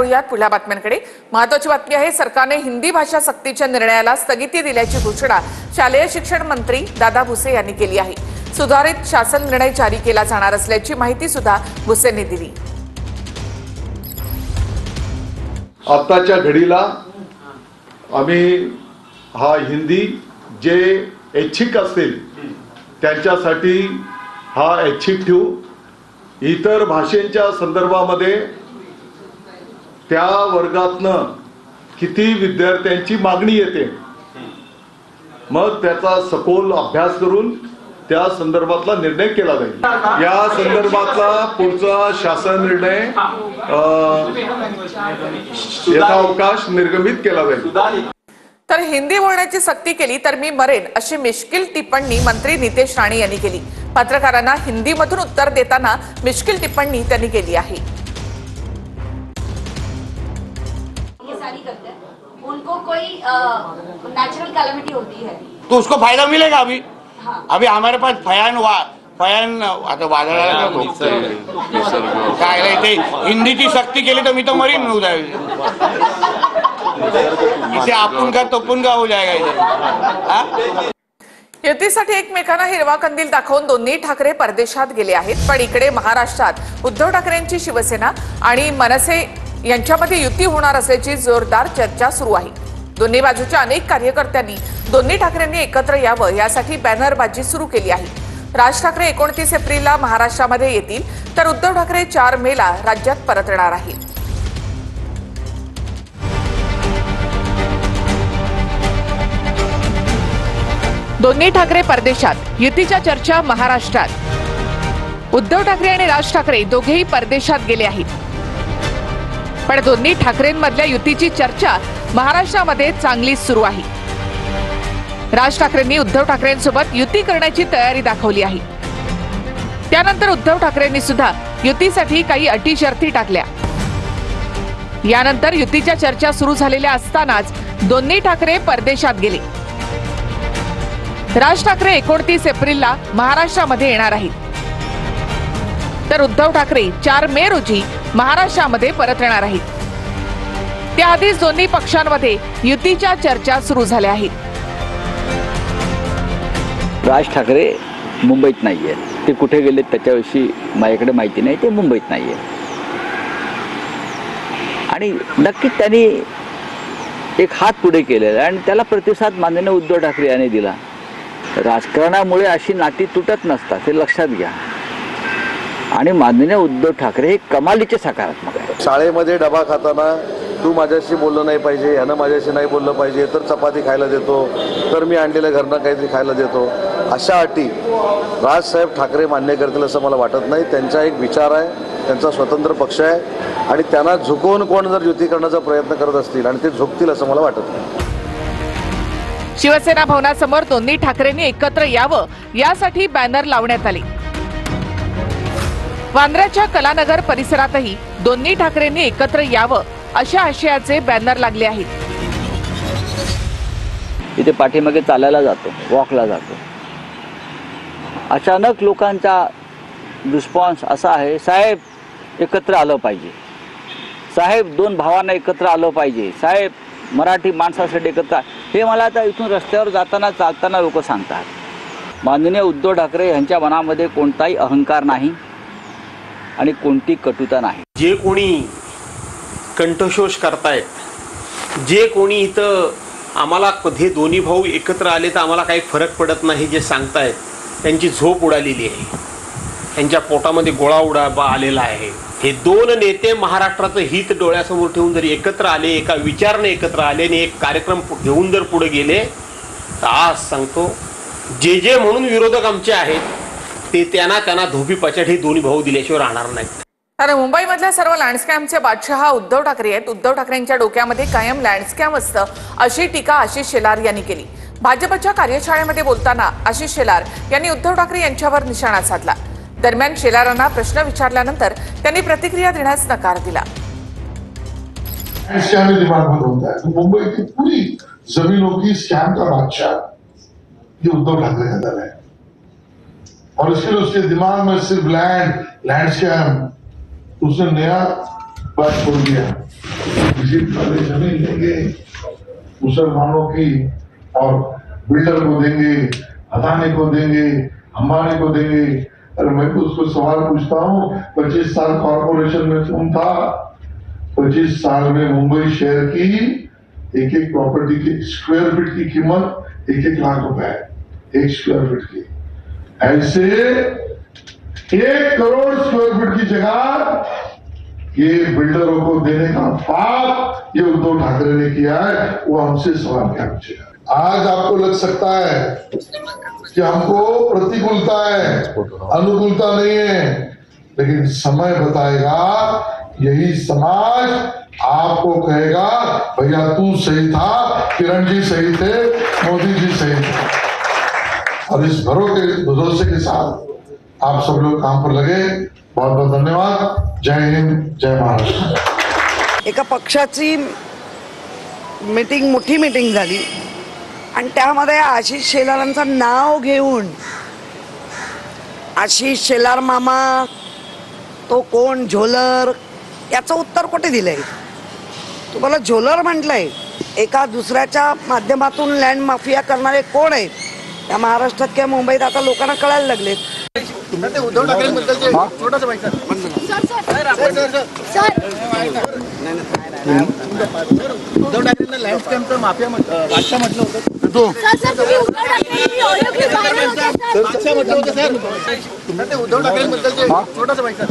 वळूयात पुढल्या बातम्यांकडे। महत्त्वाची बातमी आहे, सरकारने हिंदी भाषा सक्तीच्या निर्णयाला स्थगिती दिल्याची घोषणा शालेय शिक्षण मंत्री दादा भुसे यांनी केली आहे। सुधारित शासन निर्णय जारी केला जाणार असल्याची माहिती सुद्धा भुसेंनी दिली। आताच्या घडीला आम्ही हा हिंदी जे ऐच्छिक असतील त्यांच्यासाठी हा ऐच्छिक ठेवू। इतर भाषेच्या संदर्भामध्ये त्या वर्गातनं किती विद्यार्थ्यांची मागणी येते, मग त्याचा सखोल अभ्यास करून त्या संदर्भातला निर्णय केला जाईल। या संदर्भातला पुढचा शासन निर्णय यथावकाश निर्गमित केला जाईल। तर हिंदी बोलण्याची सक्ती केली तर मी मरेन अशी मिश्किल टिप्पणी मंत्री नितेश राणे यांनी केली। पत्रकारांना हिंदीमधून उत्तर देताना मिश्किल टिप्पणी त्यांनी केली आहे। उनको कोई नेचुरल कैलेमिटी होती है तो उसको फायदा मिलेगा। अभी हमारे पास फयान आता वादळाला काय ते हिंदीची सक्ती केली तर मी तो मरीन उद्या। इथे आपण का तपून का हो जाएगा इथे। युतीसाठी एकमेकांना हिरवा कंदील दाखवून दोन्ही ठाकरे परदेशात गेले आहेत, पण इकडे महाराष्ट्रात उद्धव ठाकरेंची शिवसेना आणि मनसे यांच्यामध्ये युती होणार असल्याची जोरदार चर्चा सुरू आहे। दोन्ही बाजूच्या अनेक कार्यकर्त्यांनी दोन्ही ठाकरेंनी एकत्र यावं यासाठी बॅनरबाजी सुरू केली आहे। राज ठाकरे 29 एप्रिलला महाराष्ट्रामध्ये येतील, तर उद्धव ठाकरे 4 मेला राज्यात परतणार आहेत। दोन्ही ठाकरे परदेशात, युतीच्या चर्चा महाराष्ट्रात। उद्धव ठाकरे आणि राज ठाकरे दोघेही परदेशात गेले आहेत, पण दोन्ही ठाकरेंमधल्या युतीची चर्चा महाराष्ट्रामध्ये चांगलीच सुरू आहे। राज ठाकरेंनी उद्धव ठाकरेंसोबत युती करण्याची तयारी दाखवली आहे। त्यानंतर उद्धव ठाकरेंनी सुद्धा युतीसाठी काही अटी शर्ती टाकल्या। यानंतर युतीच्या चर्चा सुरू झालेल्या असतानाच दोन्ही ठाकरे परदेशात गेले। राज ठाकरे 29 एप्रिलला महाराष्ट्रामध्ये येणार आहेत, तर उद्धव ठाकरे 4 मे रोजी महाराष्ट्रामध्ये परतणार आहेत। त्याआधीच दोन्ही पक्षांमध्ये युतीच्या चर्चा सुरू झाल्या आहेत। राज ठाकरे मुंबईत नाहीये, ते कुठे गेले त्याच्याविषयी माझ्याकडे माहिती नाही। ते मुंबईत नाहीये आणि नक्कीच त्यांनी एक हात पुढे केलेला आणि त्याला प्रतिसाद माननीय उद्धव ठाकरे यांनी दिला। राजकारणामुळे अशी नाती तुटत नसतात, हे लक्षात घ्या। आणि माननीय उद्धव ठाकरे हे कमालीचे सकारात्मक आहे। शाळेमध्ये डबा खाताना तू माझ्याशी बोललं नाही पाहिजे, यानं माझ्याशी नाही बोललं पाहिजे, तर चपाती खायला देतो, तर मी आणलेल्या घरनं काहीतरी खायला देतो, अशा अटी राजसाहेब ठाकरे मान्य करतील असं मला वाटत नाही। त्यांचा एक विचार आहे, त्यांचा स्वतंत्र पक्ष आहे आणि त्यांना झुकवून कोण जर युती करण्याचा प्रयत्न करत असतील आणि ते झुकतील असं मला वाटत नाही। शिवसेना भवनासमोर दोन्ही ठाकरेंनी एकत्र यावं यासाठी बॅनर लावण्यात आले। वांद्र्याच्या कलानगर परिसरातही दोन्ही ठाकरेंनी एकत्र यावं अशा आशयाचे बॅनर लागले आहेत। इथे पाठीमागे चालायला जातो, वॉकला जातो, अचानक लोकांचा रिस्पॉन्स असा आहे, साहेब एकत्र आलं पाहिजे, साहेब 2 भावांना एकत्र आलं पाहिजे, साहेब मराठी माणसासाठी एकत्र। हे मला आता इथून रस्त्यावर जाताना चालताना लोक सांगतात। माननीय उद्धव ठाकरे यांच्या मनामध्ये कोणताही अहंकार नाही आणि कोणती कटुता नाही। जे कोणी कंठशोष करतायत, जे कोणी इथं आम्हाला हे दोन्ही भाऊ एकत्र आले तर आम्हाला काही फरक पडत नाही जे सांगतायत, त्यांची झोप उडालेली आहे, त्यांच्या पोटामध्ये गोळा आलेला आहे। हे 2 नेते महाराष्ट्राचं हित डोळ्यासमोर ठेवून जर एकत्र आले, एका विचाराने एकत्र आले आणि एक कार्यक्रम घेऊन जर पुढे गेले, तर आज सांगतो जे म्हणून विरोधक आमचे आहेत ते त्यांना धोबी पछाड हे दोन्ही भाऊ दिल्याशिवाय राहणार नाहीत। तर मुंबईमधल्या सर्व लँडस्कॅमचे बादशाह उद्धव ठाकरे आहेत। उद्धव ठाकरेंच्या डोक्यामध्ये कायम लँडस्कॅम असतं अशी टीका आशिष शेलार यांनी केली। भाजपच्या कार्यशाळेमध्ये बोलताना आशिष शेलार यांनी उद्धव ठाकरे यांच्यावर निशाणा साधला। दरम्यान शेलारांना प्रश्न विचारल्यानंतर त्यांनी प्रतिक्रिया देण्यास नकार दिला। दिमाग में होता है तो मुंबई की पूरी जमीनों की स्कैम का बादशाह ये उद्धव ठाकरे का दल है और इसके लिए उसके दिमाग में सिर्फ लैंड स्कैम उसने नया बात छोड़ दिया। किसी वाले जमीन देंगे मुसलमानों की और बिल्डर को देंगे, अदानी को देंगे, अंबानी को देंगे। अरे मैं तो उसको सवाल पूछता हूँ, 25 साल कॉर्पोरेशन में तुम था, 25 साल में मुंबई शहर की एक एक प्रॉपर्टी की स्क्वायर फीट की कीमत 1-1 लाख रुपए है, 1 स्क्वायर फीट की। ऐसे 1 करोड़ स्क्वायर फीट की जगह ये बिल्डरों को देने का पाप ये उद्धव ठाकरे ने किया है, वो हमसे सवाल क्या पूछेगा। आज आपको लग सकता है कि हमको प्रतिकूलता है, अनुकूलता नहीं है, लेकिन समय बताएगा, यही समाज आपको कहेगा भैया तू सही था, किरण जी सही थे, मोदी जी सही थे। और इस भरोसे के साथ आप सब लोग काम पर लगे। बहुत बहुत धन्यवाद। जय हिंद, जय महाराष्ट्र। एका पक्षाची मीटिंग, मोठी मीटिंग झाली आणि त्यामध्ये आशिष शेलारांचं नाव घेऊन आशिष शेलार मामा तो कोण, झोलर, याचं उत्तर कुठे दिलंय? तुम्हाला झोलर म्हटलंय. एका दुसऱ्याच्या माध्यमातून लँड माफिया करणारे कोण आहेत या महाराष्ट्रात किंवा मुंबईत आता लोकांना कळायला लागलेत. उद्धव ठाकरेंबद्दल छोटासा व्हायचं उद्धव ठाकरेंना लँड स्कॅमचं माफिया बादशाह म्हटलं होतं. बादशाह म्हटलं होतं सर. ते उद्धव ठाकरेंबद्दल छोटासा व्हायचं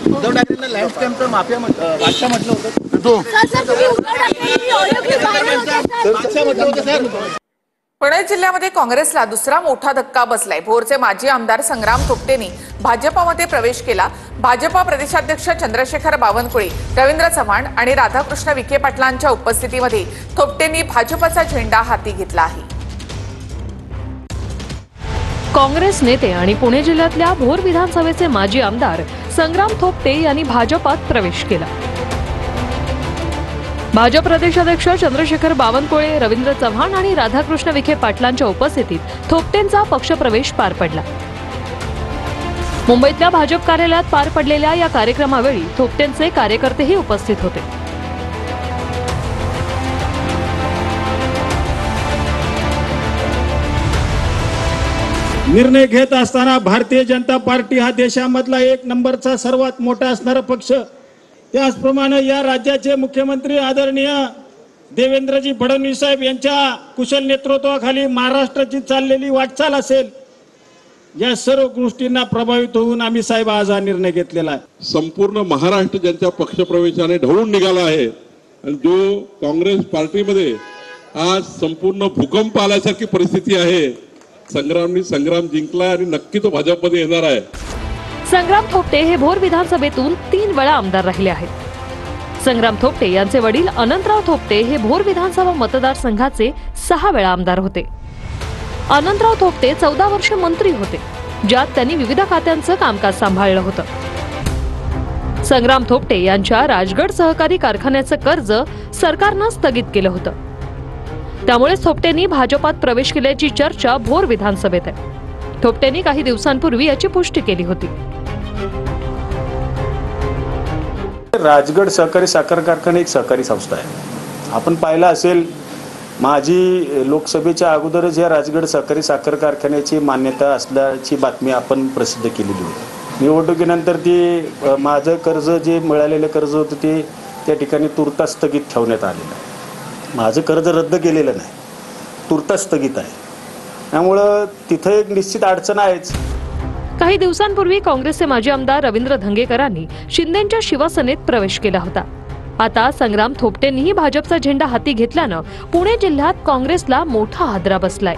उद्धव ठाकरेंना लँड स्कॅमचं माफिया बादशाह म्हटलं होतं. बादशाह म्हटलं होतं सर. पुणे जिल्ह्यामध्ये काँग्रेसला दुसरा मोठा धक्का बसलाय. भोरचे माजी आमदार संग्राम थोपटेंनी भाजपामध्ये प्रवेश केला. भाजपा प्रदेशाध्यक्ष चंद्रशेखर बावनकुळे, रवींद्र चव्हाण आणि राधाकृष्ण विखे पाटलांच्या उपस्थितीमध्ये थोपटेंनी भाजपचा झेंडा हाती घेतला आहे. काँग्रेस नेते आणि पुणे जिल्ह्यातल्या भोर विधानसभेचे माजी आमदार संग्राम थोपटे यांनी भाजपात प्रवेश केला. भाजप प्रदेशाध्यक्ष चंद्रशेखर बावनकुळे, रवींद्र चव्हाण आणि राधाकृष्ण विखे पाटलांच्या उपस्थितीत थोपटेंचा पक्षप्रवेश पार पडला. मुंबईतल्या भाजप कार्यालयात पार पडलेल्या या कार्यक्रमावेळी थोपटेंचे कार्यकर्तेही उपस्थित होते. निर्णय घेत असताना भारतीय जनता पार्टी हा देशामधला 1 नंबरचा सर्वात मोठा असणारा पक्ष, त्याचप्रमाणे या राज्याचे मुख्यमंत्री आदरणीय देवेंद्रजी फडणवीस साहेब यांच्या कुशल नेतृत्वाखाली महाराष्ट्राची चाललेली वाटचाल असेल, या सर्व गोष्टींना प्रभावित होऊन आम्ही साहेब आज हा निर्णय घेतलेला आहे. संपूर्ण महाराष्ट्र ज्यांच्या पक्षप्रवेशाने ढवळून निघाला आहे आणि जो काँग्रेस पार्टीमध्ये आज संपूर्ण भूकंप आल्यासारखी परिस्थिती आहे. संग्राम जिंकला आणि नक्की तो भाजपमध्ये येणार आहे. संग्राम थोपटे हे भोर विधानसभेतून 3 वेळा आमदार राहिले आहेत. संग्राम थोपटे यांचे वडील अनंतराव थोपटे हे भोर विधानसभा मतदारसंघाचे 6 वेळा आमदार होते. अनंतराव थोपटे 14 वर्ष मंत्री होते, ज्यात त्यांनी विविध खात्यांचं कामकाज सांभाळलं होतं. संग्राम थोपटे यांच्या राजगड सहकारी कारखान्याचं कर्ज सरकारनं स्थगित केलं होतं. त्यामुळे थोपटेंनी भाजपात प्रवेश केल्याची चर्चा भोर विधानसभेत आहे. थोपटेंनी काही दिवसांपूर्वी याची पुष्टी केली होती. राजगड सहकारी साखर कारखाना एक सहकारी संस्था आहे. आपण पाहिलं असेल, माझी लोकसभेच्या अगोदरच या राजगड सहकारी साखर कारखान्याची मान्यता असल्याची बातमी आपण प्रसिद्ध केलेली होती. निवडणुकीनंतर ती माझं कर्ज जे मिळालेलं कर्ज होतं ते त्या ठिकाणी तुर्तास स्थगित ठेवण्यात आलेलं आहे. माझं कर्ज रद्द केलेलं नाही, तुर्तास स्थगित आहे. त्यामुळं तिथं एक निश्चित अडचण आहेच. काही दिवसांपूर्वी काँग्रेसचे माजी आमदार रवींद्र धंगेकरांनी शिंदेंच्या शिवसेनेत प्रवेश केला होता. आता संग्राम थोपटेंनीही भाजपचा झेंडा हाती घेतल्यानं पुणे जिल्ह्यात काँग्रेसला मोठा हादरा बसलाय.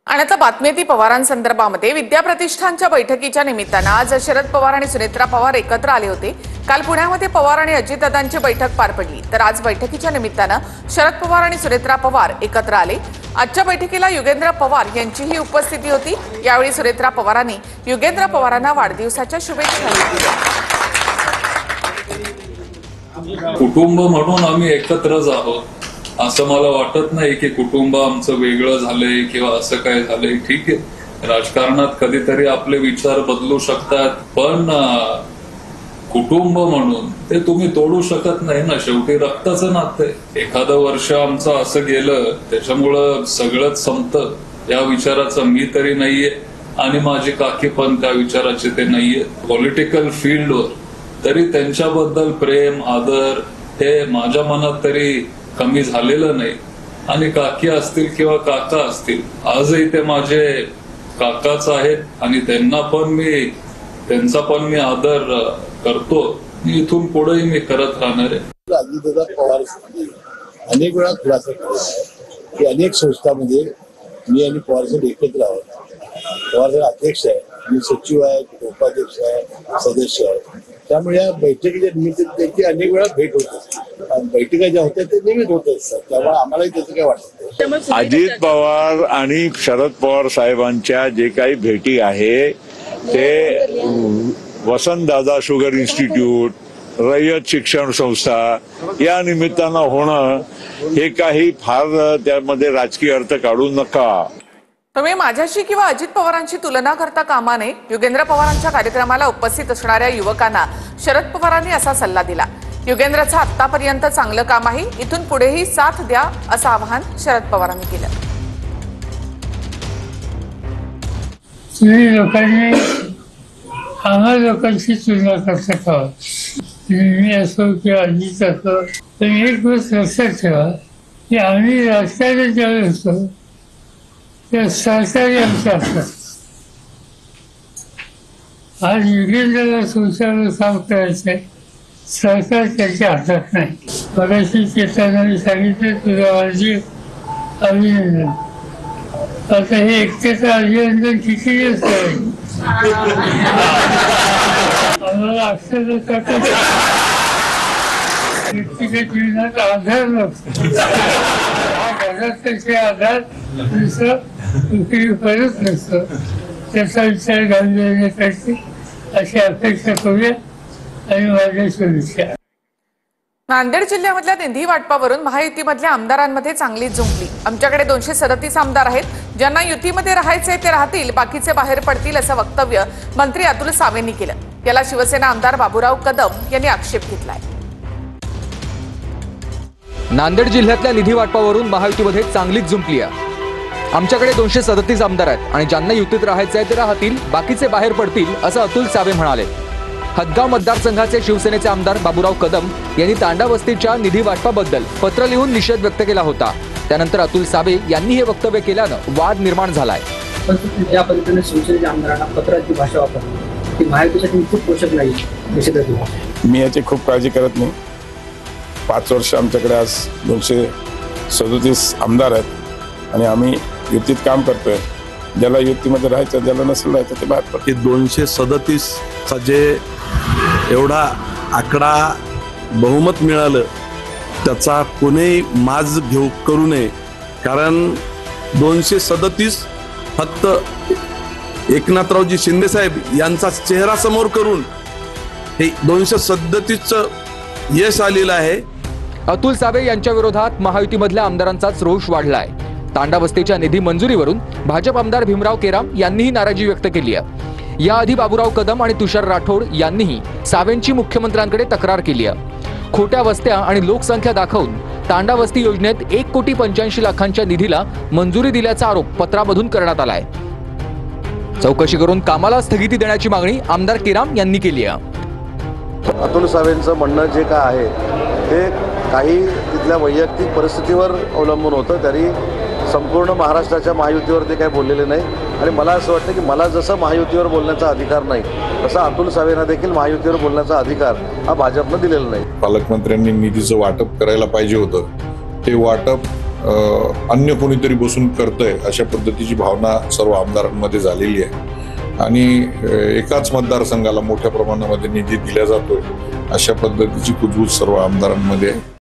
आणि आता बातमी ती पवारांसंदर्भामध्ये. विद्या प्रतिष्ठानच्या बैठकीच्या निमित्तानं आज शरद पवार आणि सुनेत्रा पवार एकत्र आले होते. काल पुण्यामध्ये पवार आणि अजितदादांची बैठक पार पडली, तर आज बैठकीच्या निमित्तानं शरद पवार आणि सुनेत्रा पवार एकत्र आले. आजच्या बैठकीला युगेंद्र पवार यांचीही उपस्थिती होती. यावेळी सुनेत्रा पवारांनी युगेंद्र पवारांना वाढदिवसाच्या शुभेच्छा दिल्या. कुटुंब म्हणून आम्ही एकत्रच आहोत, असं मला वाटत नाही की कुटुंब आमचं वेगळं झालंय किंवा असं काय झालंय. ठीक आहे, राजकारणात कधीतरी आपले विचार बदलू शकतात, पण कुटुंब म्हणून ते तुम्ही तोडू शकत नाही ना. शेवटी रक्ताचं नातं आहे. एखादं वर्ष आमचं असं गेलं त्याच्यामुळं सगळंच संपतं या विचाराचं मी तरी नाहीये आणि माझी काकी पण त्या विचाराचे ते नाहीये. पॉलिटिकल फील्डवर तरी त्यांच्याबद्दल प्रेम आदर हे माझ्या मनात तरी कमी झालेलं नाही. आणि काकी असतील किंवा काका असतील, आजही ते माझे काकाच आहेत आणि त्यांचा पण मी आदर करतो. इथून पुढेही मी करत राहणार आहे. अजितदादा पवार अनेक वेळा खुलासा केला आहे की अनेक संस्थांमध्ये मी आणि पवार साहेब एकत्र आहोत. पवार साहेब अध्यक्ष आहे, मी सचिव आहे, उपाध्यक्ष आहे, सदस्य आहे. त्यामुळे या बैठकीच्या निमित्त त्यांची अनेक वेळा भेट होते आणि बैठका ज्या होत्या ते नियमित होत असतात. त्यामुळे आम्हालाही त्याचं काय वाटत नाही. अजित पवार आणि शरद पवार साहेबांच्या जे काही भेटी आहे ते वसंतदादा शुगर इन्स्टिट्यूट, रयत शिक्षण संस्था या निमित्तानं होणं हे काही फार त्यामध्ये राजकीय अर्थ काढू नका. तुम्ही माझ्याशी किंवा अजित पवारांची तुलना करता कामा नये. युगेंद्र पवारांच्या कार्यक्रमाला उपस्थित असणाऱ्या युवकांना शरद पवारांनी असा सल्ला दिला. युगेंद्रचं आतापर्यंत चांगलं काम आहे, इथून पुढेही साथ द्या असं आवाहन शरद पवारांनी केलं. तुम्ही लोकांनी आम्हा लोकांची तुलना करता का? मी असो किंवा अजित असो, पण एक गोष्ट लक्षात ठेवा की आम्ही राजकारणात ज्यावेळी असतो त्या सहकारी आमच्या असतात. आज युगेंद्रला तुमच्यावर काम करायचंय, सरकार त्याच्या हातात नाही. मगाशी चेतनाने सांगितलं तुझा माझी अभिनंदन. आता हे एकट्याचं अभिनंदन किती दिवस करायचं? आम्हाला अक्षर व्यक्तिगत जीवनात आधार नसतो. त्याचे आधार दुसरं परत नसतो. त्याचा विचार गांभीर्याने करते अशी अपेक्षा करूया आणि माझ्या शुभेच्छा. नांदेड जिल्ह्यामधल्या निधी वाटपावरून महायुतीमधल्या आमदारांमध्ये चांगलीच झुंपली. आमच्याकडे 237 आमदार आहेत, ज्यांना युतीमध्ये राहायचे ते राहतील, बाकीचे बाहेर पडतील असं वक्तव्य मंत्री अतुल सावेंनी केलं. याला शिवसेना आमदार बाबूराव कदम यांनी आक्षेप घेतलाय. नांदेड जिल्ह्यातल्या निधी वाटपावरून महायुतीमध्ये चांगलीच झुंपली आहे. आमच्याकडे 237 आमदार आहेत आणि ज्यांना युतीत राहायचे आहे ते राहतील, बाकीचे बाहेर पडतील असं अतुल सावे म्हणाले. हदगाव मतदारसंघाचे शिवसेनेचे आमदार बाबूराव कदम यांनी तांडा वस्तीच्या निधी वाटपाबद्दल पत्र लिहून निषेध व्यक्त केला होता. त्यानंतर अतुल सावे यांनी हे वक्तव्य केल्यानं वाद निर्माण झालाय. ज्या पद्धतीने शिवसेनेच्या आमदारांना पत्राची भाषा वापरली ती महायुतीसाठी खूप पोषक नाही. निषेध मी याची खूप काळजी करत नाही. 5 वर्ष आमच्याकडे आज 237 आमदार आहेत आणि आम्ही युतीत काम करतोय. ज्याला युतीमध्ये राहायचं, ज्याला नसेल राहायचं ते बाहेर पडते. 237चा जे एवढा आकडा बहुमत मिळालं त्याचा कोणीही माज करू नये. कारण 237 फक्त एकनाथरावजी शिंदे साहेब यांचा चेहरा समोर करून हे 237चं यश आलेलं आहे. अतुल सावे यांच्या विरोधात महायुतीमधल्या आमदारांचाच रोष वाढलाय. तांडा वस्तीच्या निधी मंजुरीवरून भाजप आमदार भीमराव केराम यांनीही नाराजी व्यक्त केली आहे. याआधी बाबूराव कदम आणि तुषार राठोड यांनीही सावेंची मुख्यमंत्र्यांकडे तक्रार केली आहे. खोट्या वस्त्या आणि लोकसंख्या दाखवून तांडा वस्ती योजनेत 1,85,00,000 निधीला मंजुरी दिल्याचा आरोप पत्रामधून करण्यात आलाय. चौकशी करून कामाला स्थगिती देण्याची मागणी आमदार केराम यांनी केली आहे. अतुल सावेंचं म्हणणं जे काय आहे ते काही तिथल्या वैयक्तिक परिस्थितीवर अवलंबून होतं. तरी संपूर्ण महाराष्ट्राच्या महायुतीवर ते काही बोललेले नाही. आणि मला असं वाटतं की मला जसं महायुतीवर बोलण्याचा अधिकार नाही तसा अतुल सावेंना देखील महायुतीवर बोलण्याचा अधिकार हा भाजपनं दिलेला नाही. पालकमंत्र्यांनी निधीचं वाटप करायला पाहिजे होतं. ते वाटप अन्य कोणीतरी बसून करतंय अशा पद्धतीची भावना सर्व आमदारांमध्ये झालेली आहे. आणि एकाच मतदारसंघाला मोठ्या प्रमाणामध्ये निधी दिला जातोय अशा पद्धतीची कुजबूज सर्व आमदारांमध्ये आहे.